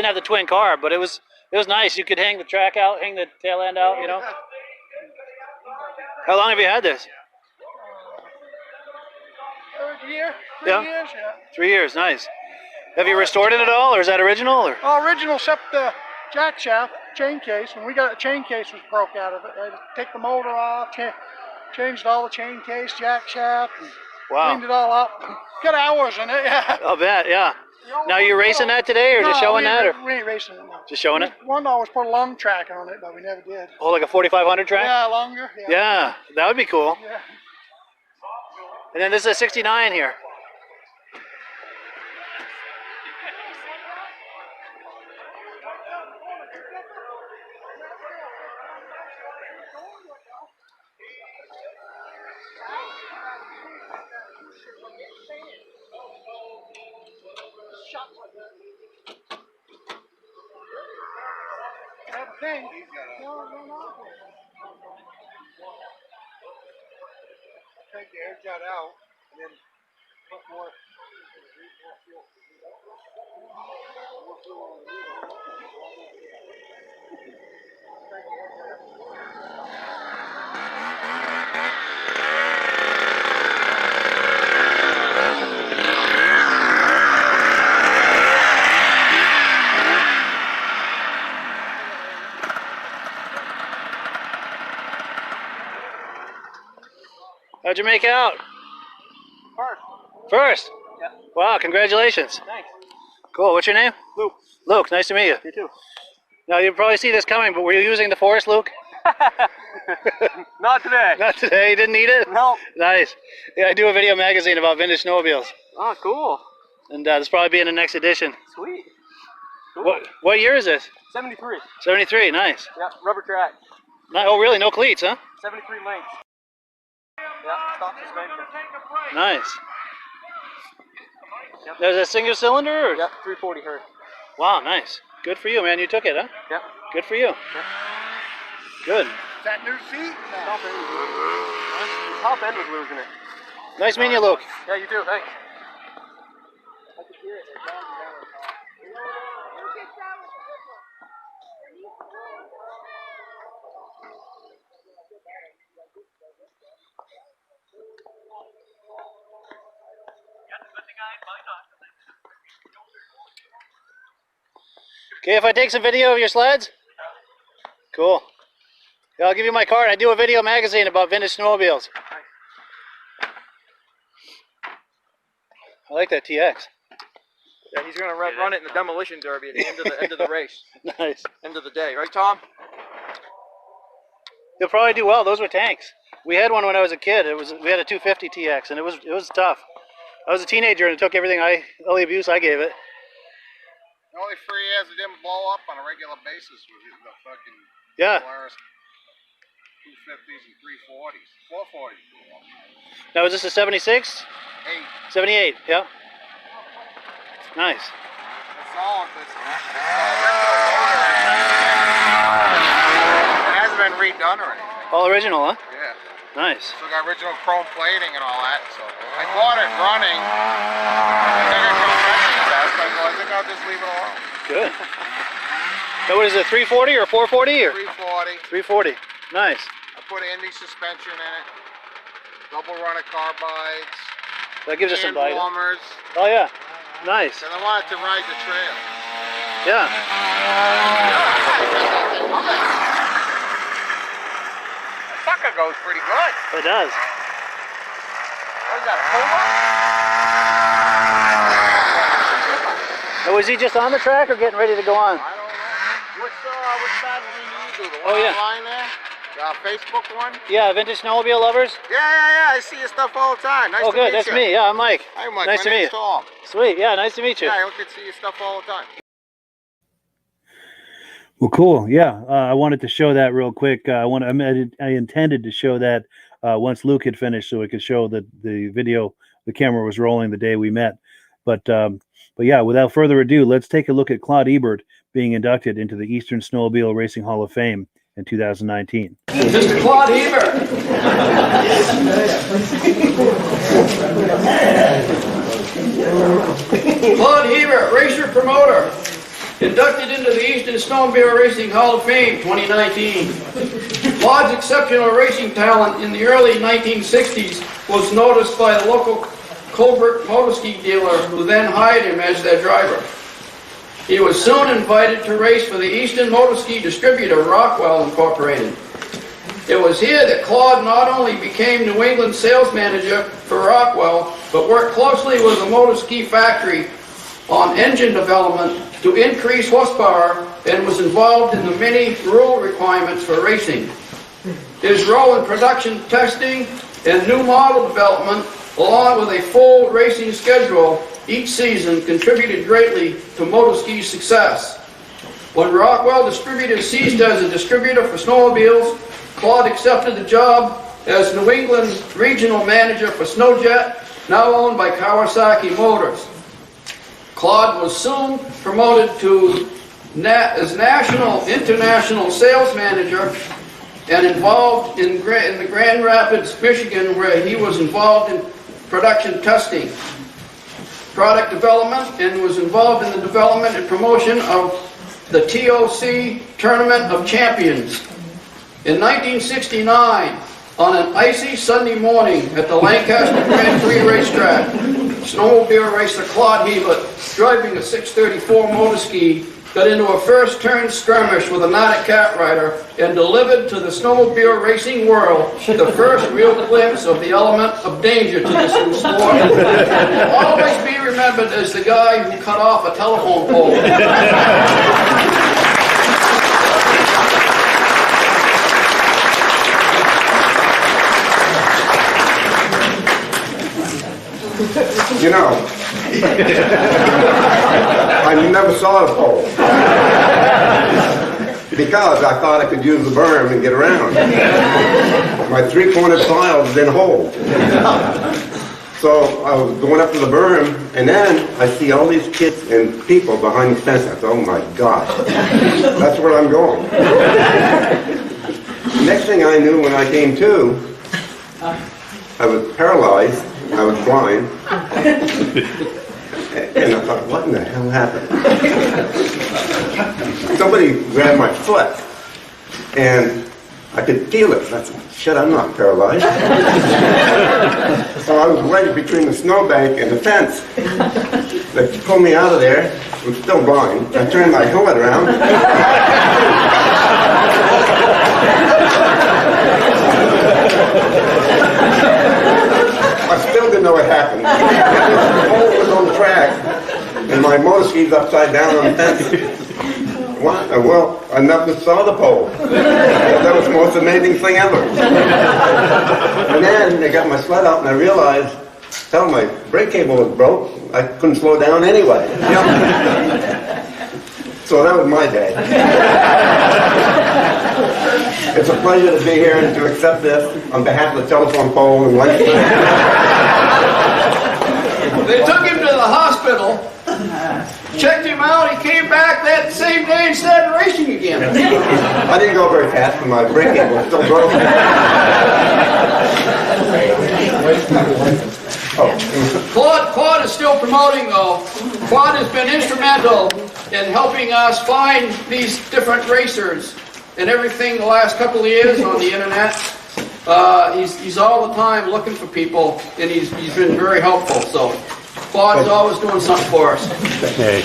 have the twin carb, but it was nice. You could hang the track out, hang the tail end out, you know. How long have you had this? Third year. 3 Yeah. years, yeah. 3 years, nice. Have you restored it at all, or is that original? Or? Original except the jack shaft, chain case. When we got a chain case was broke out of it. I had to take the motor off, changed all the chain case, jack shaft, Wow. cleaned it all up. Got hours in it, yeah. I'll bet, yeah. Now you're racing that today, or just showing that? Or? We ain't racing it now. Just showing it? One always put a long track on it, but we never did. Oh, like a 4500 track? Yeah, longer. Yeah. Yeah, that would be cool. Yeah. And then this is a 69 here. Have a thing. No. Take the air jet out and then put more. How'd you make out? First. First? Yeah. Wow, congratulations. Thanks. Cool. What's your name? Luke. Luke, nice to meet you. You too. Now, you probably see this coming, but were you using the force, Luke? Not today. Not today. You didn't need it? No. Nice. Yeah, I do a video magazine about vintage snowmobiles. Oh, cool. And this probably be in the next edition. Sweet. Cool. What year is this? 73. 73. Nice. Yeah, rubber track. Oh, really? No cleats, huh? 73 lengths. Yeah, stock suspension. Nice. Yep. There's a single cylinder? Or? Yep, 340 hertz. Wow, nice. Good for you, man. You took it, huh? Yep. Good for you. Yep. Good. Is that new seat? Top end was losing it. The top end was losing it. Nice meeting you, Luke. Yeah, you too. Thanks. Okay, if I take some video of your sleds? Cool. Yeah, I'll give you my card. I do a video magazine about vintage snowmobiles. I like that TX. Yeah, he's gonna run it in the demolition derby at the end of the race. Nice. End of the day, right, Tom? You'll probably do well. Those were tanks. We had one when I was a kid. We had a 250 TX, and it was tough. I was a teenager, and it took all the abuse I gave it. The only 3 years it didn't blow up on a regular basis was the fucking Yeah. Polaris 250s and 340s. 440s blew up. Now, is this a 76? 8. 78, yeah. Nice. It's all it hasn't been redone or anything. All original, huh? Yeah. Nice. So got original chrome plating and all that. So I bought it running. I think I'll just leave it alone. Good. Now, what is it, 340 or 440? Or? 340. 340. Nice. I put Indy suspension in it. Double runner carbides. That gives us some bite. Warmers. Oh, yeah. Nice. And I wanted to ride the trail. Yeah. That sucker goes pretty good. It does. What is that, a Puma? Now, was he just on the track or getting ready to go on? I don't know. Which side did we do? The one Oh, yeah. online there? The Facebook one? Yeah, Vintage Snowmobile Lovers. Yeah. I see your stuff all the time. Nice Oh, to good. meet That's you. me. Yeah, I'm Mike. Hi, Mike. Nice My to meet name's you. Tom. Sweet. Yeah, nice to meet you. Yeah, I can see your stuff all the time. Well, cool. Yeah, I wanted to show that real quick. I intended to show that once Luke had finished, so it could show that the video, the camera was rolling the day we met. But yeah, without further ado, let's take a look at Claude Ebert being inducted into the Eastern Snowmobile Racing Hall of Fame in 2019. Mr. Claude Ebert. Claude Ebert, racer promoter, inducted into the Eastern Snowmobile Racing Hall of Fame 2019. Claude's exceptional racing talent in the early 1960s was noticed by the local Colbert motorski dealer, who then hired him as their driver. He was soon invited to race for the Eastern Motorski distributor Rockwell Incorporated. It was here that Claude not only became New England sales manager for Rockwell, but worked closely with the motorski factory on engine development to increase horsepower and was involved in the many rule requirements for racing. His role in production testing and new model development, along with a full racing schedule each season, contributed greatly to motorski's success. When Rockwell Distributors ceased as a distributor for snowmobiles, Claude accepted the job as New England regional manager for Snowjet, now owned by Kawasaki Motors. Claude was soon promoted to as national international sales manager and involved in the Grand Rapids, Michigan, where he was involved in production testing, product development, and was involved in the development and promotion of the TOC Tournament of Champions. In 1969, on an icy Sunday morning at the Lancaster Grand Prix racetrack, snowmobile racer Claude Ebert, driving a 634 motorski, got into a first turn skirmish with a Nordic cat rider and delivered to the snowmobile racing world the first real glimpse of the element of danger to this new sport. Will always be remembered as the guy who cut off a telephone pole. You know, I never saw the pole because I thought I could use the berm and get around. My three-cornered piles didn't hold. So I was going up to the berm, and then I see all these kids and people behind the fence. I thought, oh my gosh, that's where I'm going. Next thing I knew, when I came to, I was paralyzed. I was blind, and I thought, what in the hell happened? Somebody grabbed my foot, and I could feel it. I said, shit, I'm not paralyzed. So I was right between the snowbank and the fence. They pulled me out of there. I'm still blind. I turned my helmet around. I still didn't know what happened. The pole was on the track, and my motor ski's upside down on the fence. What? Well, I never saw the pole. That was the most amazing thing ever. And then they got my sled out, and I realized, hell, my brake cable was broke. I couldn't slow down anyway. So that was my day. It's a pleasure to be here and to accept this on behalf of the telephone pole and light. They took him to the hospital, checked him out, he came back that same day and started racing again. I didn't go very fast, but my brake cable was still broken. Claude is still promoting though. Claude has been instrumental in helping us find these different racers and everything the last couple of years on the internet. He's all the time looking for people, and he's been very helpful. So Claude's always doing something for us. Hey.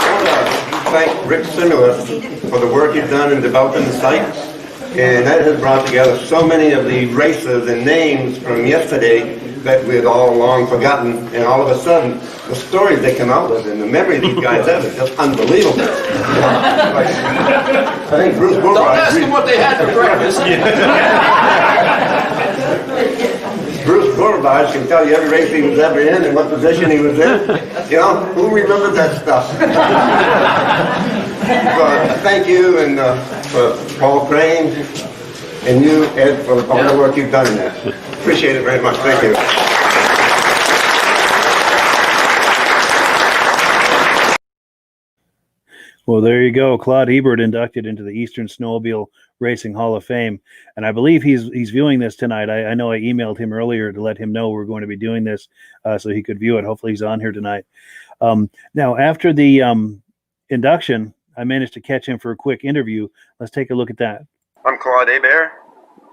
I want to thank Rick Simulus for the work he's done in developing the site. And that has brought together so many of the races and names from yesterday that we had all long forgotten. And all of a sudden, the stories they come out with and the memories these guys have is just unbelievable. I think Bruce Boulevard... Don't ask them what they had for breakfast. Bruce Boulevard can tell you every race he was ever in and what position he was in. You know, who remembers that stuff? So, thank you, and for Paul Crane, and you, Ed, for all the work you've done in that. Appreciate it very much. Thank you. Well, there you go. Claude Ebert inducted into the Eastern Snowmobile Racing Hall of Fame. And I believe he's viewing this tonight. I know I emailed him earlier to let him know we're going to be doing this so he could view it. Hopefully he's on here tonight. Now, after the induction, I managed to catch him for a quick interview. Let's take a look at that. I'm Claude Hebert.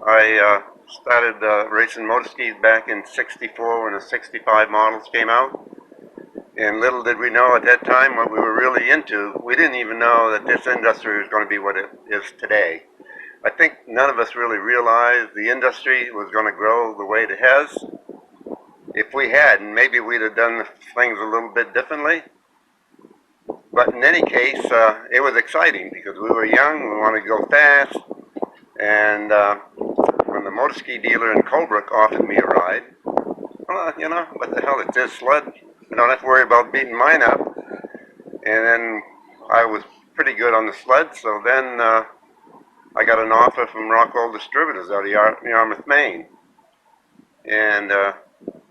I started racing motorskis back in '64 when the '65 models came out. And little did we know at that time what we were really into. We didn't even know that this industry was going to be what it is today. I think none of us really realized the industry was going to grow the way it has. If we had, maybe we'd have done things a little bit differently. But in any case, it was exciting because we were young, we wanted to go fast, and when the motor ski dealer in Colebrook offered me a ride, well, you know, what the hell, it's his sled. I don't have to worry about beating mine up. And then I was pretty good on the sled, so then I got an offer from Rockwell Distributors out of Yarmouth, Maine. And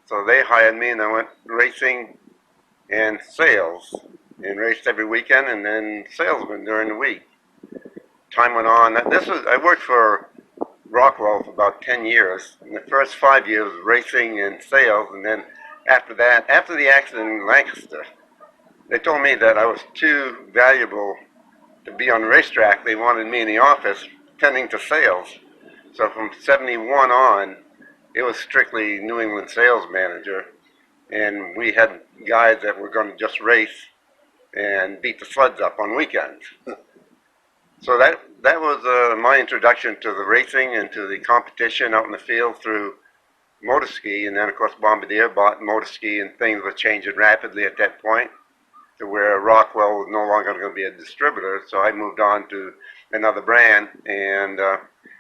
so they hired me, and I went racing and sales, and raced every weekend, and then salesman during the week. Time went on. I worked for Rockwell for about 10 years. In the first 5 years, racing and sales, and then after that, after the accident in Lancaster, they told me that I was too valuable to be on the racetrack. They wanted me in the office tending to sales. So from '71 on, it was strictly New England sales manager. and we had guys that were going to just race and beat the sleds up on weekends. So that was my introduction to the racing and to the competition out in the field through motor ski. And then, of course, Bombardier bought motor ski, and things were changing rapidly at that point to where Rockwell was no longer going to be a distributor. So I moved on to another brand, and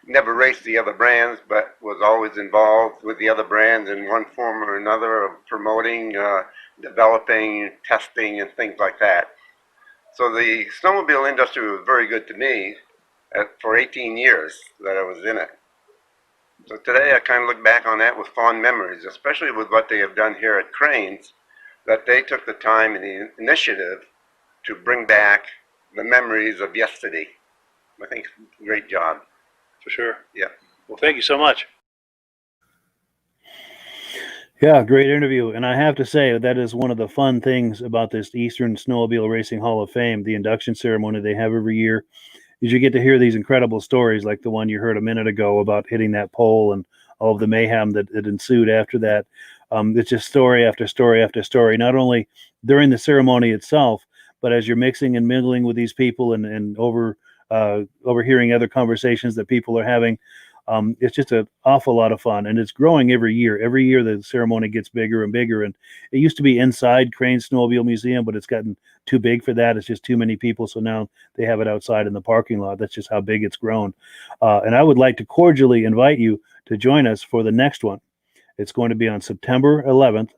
never raced the other brands, but was always involved with the other brands in one form or another of promoting, developing, testing, and things like that. So the snowmobile industry was very good to me for 18 years that I was in it. So today I kind of look back on that with fond memories, especially with what they have done here at Cranes, that they took the time and the initiative to bring back the memories of yesterday. I think great job. For sure. Yeah. Well, thank you so much. Yeah, great interview. And I have to say, that is one of the fun things about this Eastern Snowmobile Racing Hall of Fame, the induction ceremony they have every year, is you get to hear these incredible stories like the one you heard a minute ago about hitting that pole and all of the mayhem that ensued after that. It's just story after story after story, not only during the ceremony itself, but as you're mixing and mingling with these people and overhearing other conversations that people are having. It's just an awful lot of fun, and it's growing every year. Every year the ceremony gets bigger and bigger, and it used to be inside Crane Snowmobile Museum, but it's gotten too big for that. It's just too many people, so now they have it outside in the parking lot. That's just how big it's grown. And I would like to cordially invite you to join us for the next one. It's going to be on September 11th,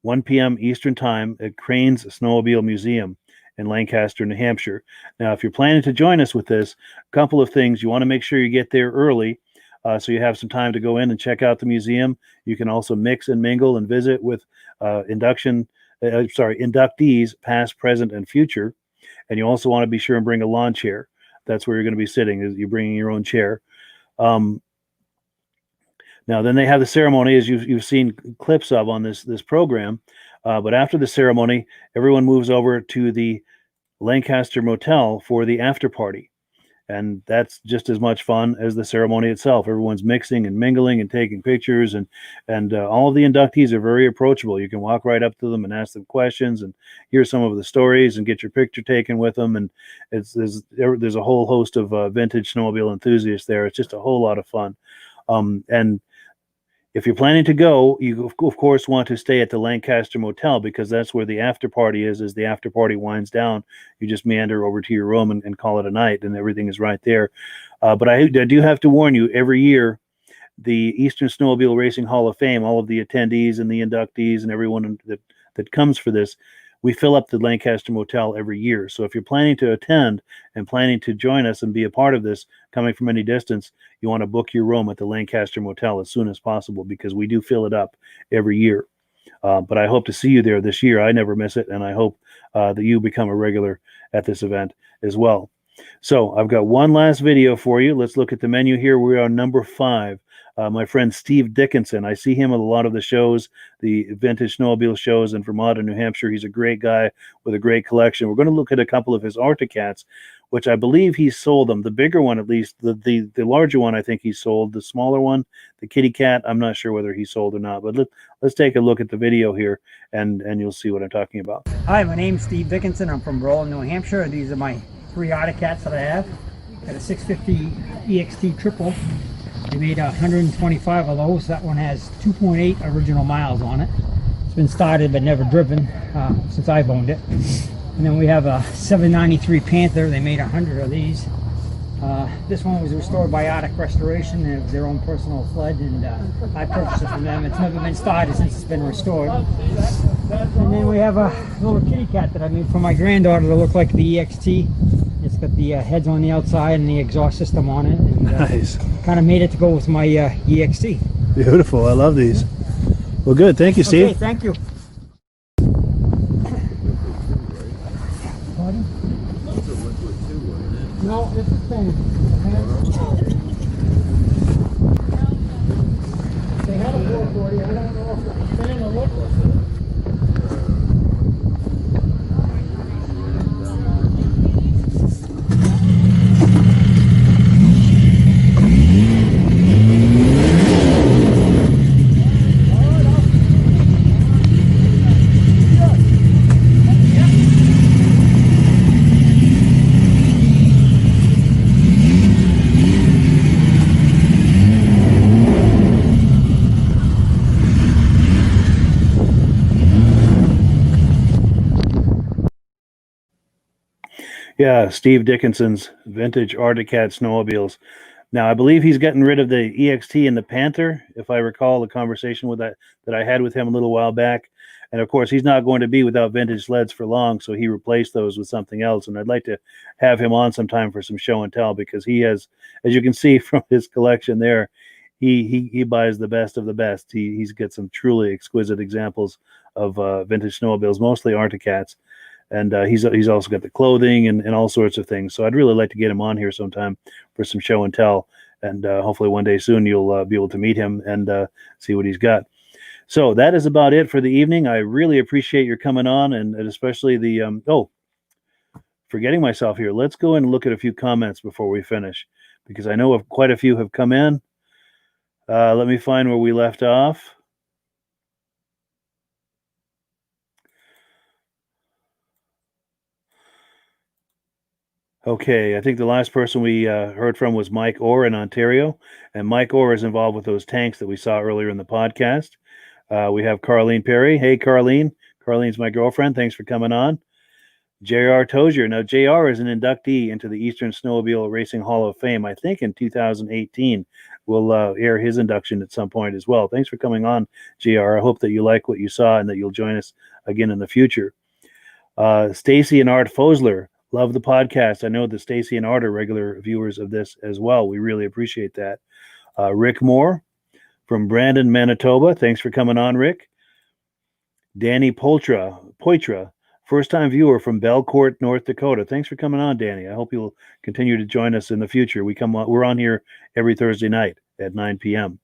1 p.m. Eastern Time at Crane's Snowmobile Museum in Lancaster, New Hampshire. Now, if you're planning to join us with this, a couple of things. You want to make sure you get there early so you have some time to go in and check out the museum. You can also mix and mingle and visit with inductees, past, present, and future. And you also want to be sure and bring a lawn chair. That's where you're going to be sitting. You're bringing your own chair. Now, then they have the ceremony, as you've seen clips of on this program. But after the ceremony, everyone moves over to the Lancaster Motel for the after party. And that's just as much fun as the ceremony itself. Everyone's mixing and mingling and taking pictures, and all of the inductees are very approachable. You can walk right up to them and ask them questions and hear some of the stories and get your picture taken with them. And there's a whole host of vintage snowmobile enthusiasts there. It's just a whole lot of fun. And if you're planning to go, you of course want to stay at the Lancaster Motel, because that's where the after party is. As the after party winds down, you just meander over to your room and call it a night, and everything is right there. But I do have to warn you, every year, the Eastern Snowmobile Racing Hall of Fame, all of the attendees and the inductees and everyone that comes for this, we fill up the Lancaster Motel every year. So if you're planning to attend and planning to join us and be a part of this, coming from any distance, you want to book your room at the Lancaster Motel as soon as possible, because we do fill it up every year. But I hope to see you there this year. I never miss it, and I hope that you become a regular at this event as well. So I've got one last video for you. Let's look at the menu here. We're on number 5. My friend Steve Dickinson. I see him at a lot of the shows, the vintage snowmobile shows in Vermont and New Hampshire. He's a great guy with a great collection. We're going to look at a couple of his Articats, which I believe he sold them. The bigger one, at least. The larger one, I think he sold. The smaller one, the Kitty Cat, I'm not sure whether he sold or not. But let's take a look at the video here, and you'll see what I'm talking about. Hi, my name's Steve Dickinson. I'm from Berlin, New Hampshire. These are my 3 Articats that I have. Got a 650 EXT triple. They made 125 of those. That one has 2.8 original miles on it. It's been started but never driven since I've owned it. And then we have a 793 Panther. They made 100 of these. This one was restored by Arctic Restoration. They have their own personal sled, and I purchased it from them. It's never been started since it's been restored. And then we have a little kitty cat that I made for my granddaughter to look like the EXT. It's got the heads on the outside and the exhaust system on it. And, nice. Kind of made it to go with my EXT. Beautiful. I love these. Well, good. Thank you, Steve. Okay, thank you. Pardon? No, it's the same. They had a 440. I don't know if it's staying or look with it. Yeah, Steve Dickinson's vintage Arctic Cat snowmobiles. Now, I believe he's getting rid of the EXT and the Panther, if I recall the conversation with that I had with him a little while back. And of course, he's not going to be without vintage sleds for long, so he replaced those with something else. And I'd like to have him on sometime for some show and tell, because he has, as you can see from his collection there, he buys the best of the best. He's got some truly exquisite examples of vintage snowmobiles, mostly Arctic Cats. And he's also got the clothing and all sorts of things. So I'd really like to get him on here sometime for some show and tell. And hopefully one day soon you'll be able to meet him and see what he's got. So that is about it for the evening. I really appreciate your coming on, and especially the forgetting myself here. Let's go in and look at a few comments before we finish, because I know quite a few have come in. Let me find where we left off. Okay, I think the last person we heard from was Mike Orr in Ontario, and Mike Orr is involved with those tanks that we saw earlier in the podcast. We have Carlene Perry. Hey, Carlene. Carlene's my girlfriend. Thanks for coming on. J.R. Tozier. Now, J.R. is an inductee into the Eastern Snowmobile Racing Hall of Fame, I think in 2018. We'll air his induction at some point as well. Thanks for coming on, J.R. I hope that you like what you saw and that you'll join us again in the future. Stacy and Art Fosler. Love the podcast. I know that Stacy and Art are regular viewers of this as well. We really appreciate that. Rick Moore from Brandon, Manitoba. Thanks for coming on, Rick. Danny Poitra, first-time viewer from Belcourt, North Dakota. Thanks for coming on, Danny. I hope you'll continue to join us in the future. We're on here every Thursday night at 9 p.m.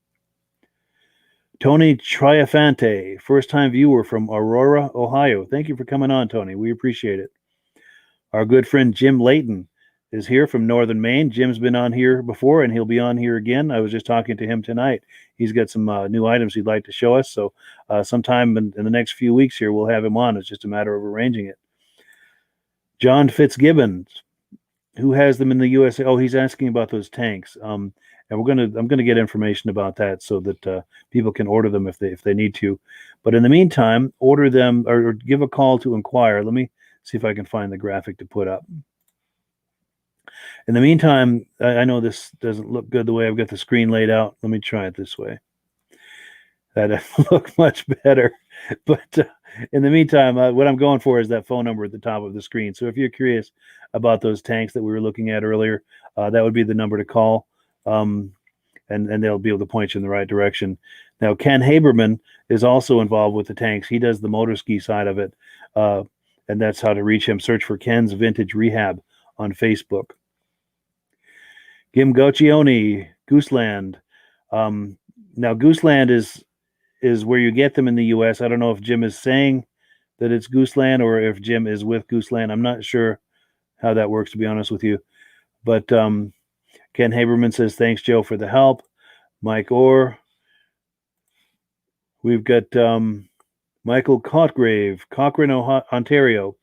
Tony Triafante, first-time viewer from Aurora, Ohio. Thank you for coming on, Tony. We appreciate it. Our good friend Jim Layton is here from Northern Maine. Jim's been on here before, and he'll be on here again. I was just talking to him tonight. He's got some new items he'd like to show us. So sometime in the next few weeks here, we'll have him on. It's just a matter of arranging it. John Fitzgibbons, who has them in the USA? Oh, he's asking about those tanks. And I'm gonna get information about that so that people can order them if they need to. But in the meantime, order them or give a call to inquire. Let me see if I can find the graphic to put up. In the meantime, I know this doesn't look good the way I've got the screen laid out. Let me try it this way. That look much better. But in the meantime, what I'm going for is that phone number at the top of the screen. So if you're curious about those tanks that we were looking at earlier, that would be the number to call. And they'll be able to point you in the right direction. Now, Ken Haberman is also involved with the tanks. He does the motor ski side of it. And that's how to reach him. Search for Ken's Vintage Rehab on Facebook. Gim Goccione, Gooseland. Now, Gooseland is where you get them in the U.S. I don't know if Jim is saying that it's Gooseland or if Jim is with Gooseland. I'm not sure how that works, to be honest with you. But Ken Haberman says, thanks, Joe, for the help. Mike Orr. We've got Michael Cotgrave, Cochrane, Ontario,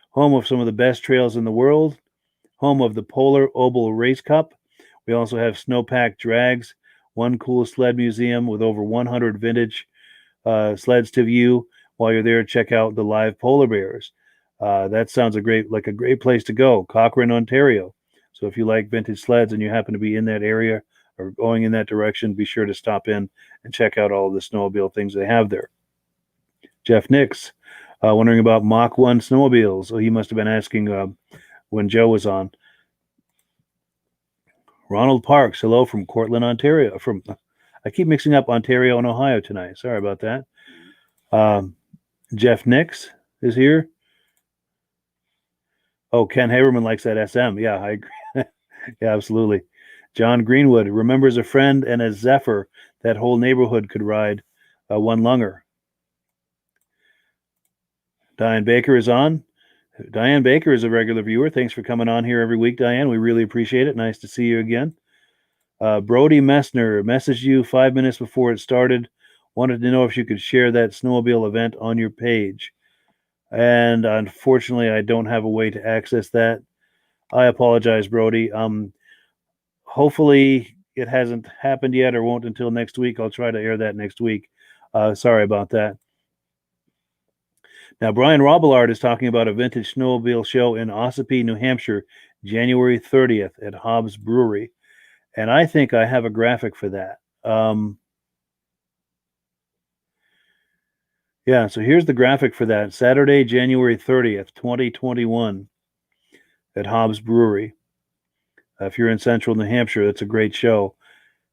home of some of the best trails in the world, home of the Polar Oval Race Cup. We also have snowpack drags, one cool sled museum with over 100 vintage sleds to view. While you're there, check out the live polar bears. That sounds like a great place to go, Cochrane, Ontario. So if you like vintage sleds and you happen to be in that area or going in that direction, be sure to stop in and check out all of the snowmobile things they have there. Jeff Nix, wondering about Mach 1 snowmobiles. Oh, he must have been asking when Joe was on. Ronald Parks, hello from Cortland, Ontario. I keep mixing up Ontario and Ohio tonight. Sorry about that. Jeff Nix is here. Oh, Ken Haberman likes that SM. Yeah, I agree. Yeah, absolutely. John Greenwood remembers a friend and a Zephyr that whole neighborhood could ride one lunger. Diane Baker is on. Diane Baker is a regular viewer. Thanks for coming on here every week, Diane. We really appreciate it. Nice to see you again. Brody Messner messaged you 5 minutes before it started. Wanted to know if you could share that snowmobile event on your page. And unfortunately, I don't have a way to access that. I apologize, Brody. Hopefully it hasn't happened yet or won't until next week. I'll try to air that next week. Sorry about that. Now, Brian Robillard is talking about a vintage snowmobile show in Ossipee, New Hampshire, January 30th at Hobbs Brewery. And I think I have a graphic for that. Yeah, so here's the graphic for that. Saturday, January 30th, 2021 at Hobbs Brewery. If you're in central New Hampshire, that's a great show.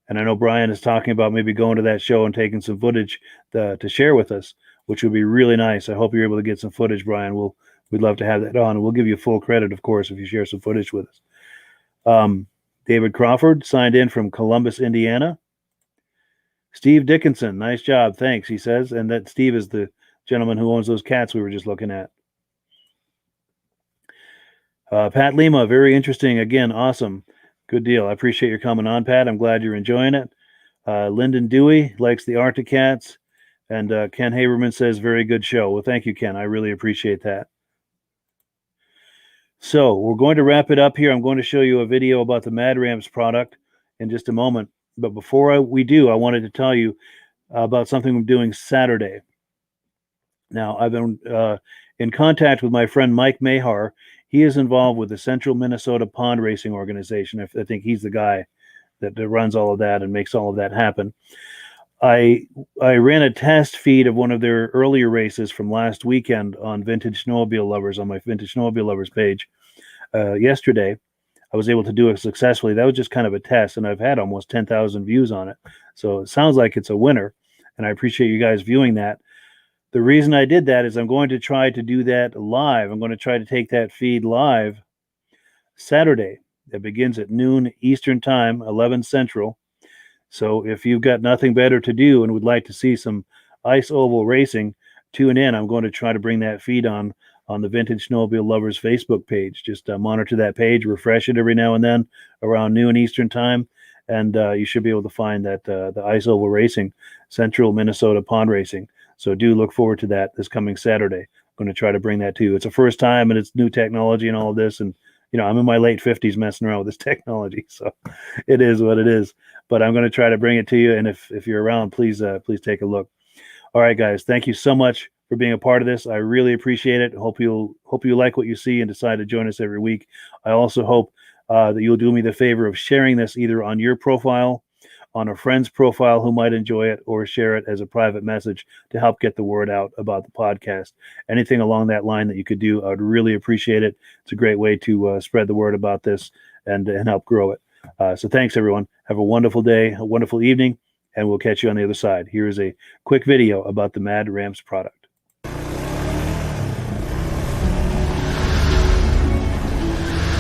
And I know Brian is talking about maybe going to that show and taking some footage to share with us, which would be really nice. I hope you're able to get some footage, Brian. We'd love to have that on. We'll give you full credit, of course, if you share some footage with us. David Crawford signed in from Columbus, Indiana. Steve Dickinson, nice job. Thanks, he says. And that Steve is the gentleman who owns those cats we were just looking at. Pat Lima, very interesting. Again, awesome. Good deal. I appreciate your coming on, Pat. I'm glad you're enjoying it. Lyndon Dewey likes the Arctic Cats. And Ken Haberman says, very good show. Well, thank you, Ken. I really appreciate that. So we're going to wrap it up here. I'm going to show you a video about the Mad Ramps product in just a moment. But before we do, I wanted to tell you about something I'm doing Saturday. Now, I've been in contact with my friend Mike Mahar. He is involved with the Central Minnesota Pond Racing Organization. I think he's the guy that runs all of that and makes all of that happen. I ran a test feed of one of their earlier races from last weekend on Vintage Snowmobile Lovers, on my Vintage Snowmobile Lovers page yesterday. I was able to do it successfully. That was just kind of a test, and I've had almost 10,000 views on it. So it sounds like it's a winner, and I appreciate you guys viewing that. The reason I did that is I'm going to try to do that live. I'm going to try to take that feed live Saturday. It begins at noon Eastern Time, 11 Central. So if you've got nothing better to do and would like to see some ice oval racing, tune in. I'm going to try to bring that feed on the Vintage Snowmobile Lovers Facebook page. Just monitor that page, refresh it every now and then around noon Eastern Time, and you should be able to find that the ice oval racing, Central Minnesota Pond Racing. So do look forward to that this coming Saturday. I'm going to try to bring that to you. It's a first time, and it's new technology and all of this. And, you know, I'm in my late 50s messing around with this technology. So it is what it is. But I'm going to try to bring it to you. And if you're around, please take a look. All right, guys. Thank you so much for being a part of this. I really appreciate it. Hope you like what you see and decide to join us every week. I also hope that you'll do me the favor of sharing this either on your profile, on a friend's profile who might enjoy it, or share it as a private message to help get the word out about the podcast. Anything along that line that you could do, I would really appreciate it. It's a great way to spread the word about this and help grow it. So thanks, everyone. Have a wonderful day, a wonderful evening, and we'll catch you on the other side. Here is a quick video about the Mad Ramps product.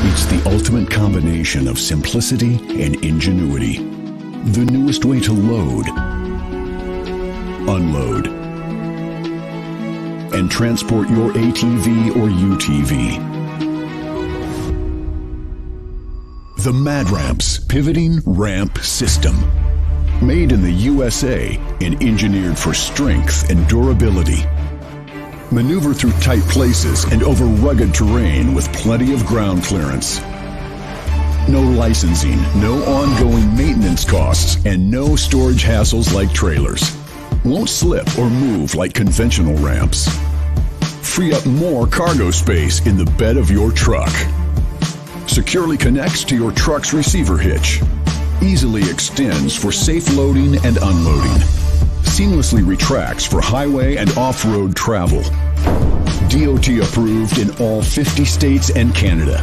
It's the ultimate combination of simplicity and ingenuity. The newest way to load, unload, and transport your ATV or UTV. The Mad Ramps Pivoting Ramp System. Made in the USA and engineered for strength and durability. Maneuver through tight places and over rugged terrain with plenty of ground clearance. No licensing, no ongoing maintenance costs, and no storage hassles like trailers. Won't slip or move like conventional ramps. Free up more cargo space in the bed of your truck. Securely connects to your truck's receiver hitch. Easily extends for safe loading and unloading. Seamlessly retracts for highway and off-road travel. DOT approved in all 50 states and Canada.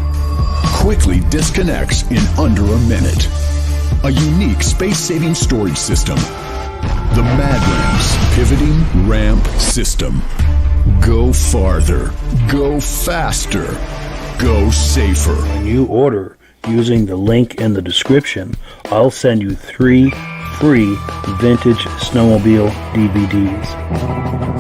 Quickly disconnects in under a minute. A unique space-saving storage system. The Mad Ramps Pivoting Ramp System. Go farther. Go faster. Go safer. When you order using the link in the description, I'll send you 3 free Vintage Snowmobile DVDs.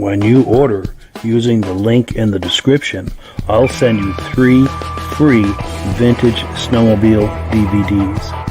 When you order using the link in the description, I'll send you 3 free Vintage Snowmobile DVDs.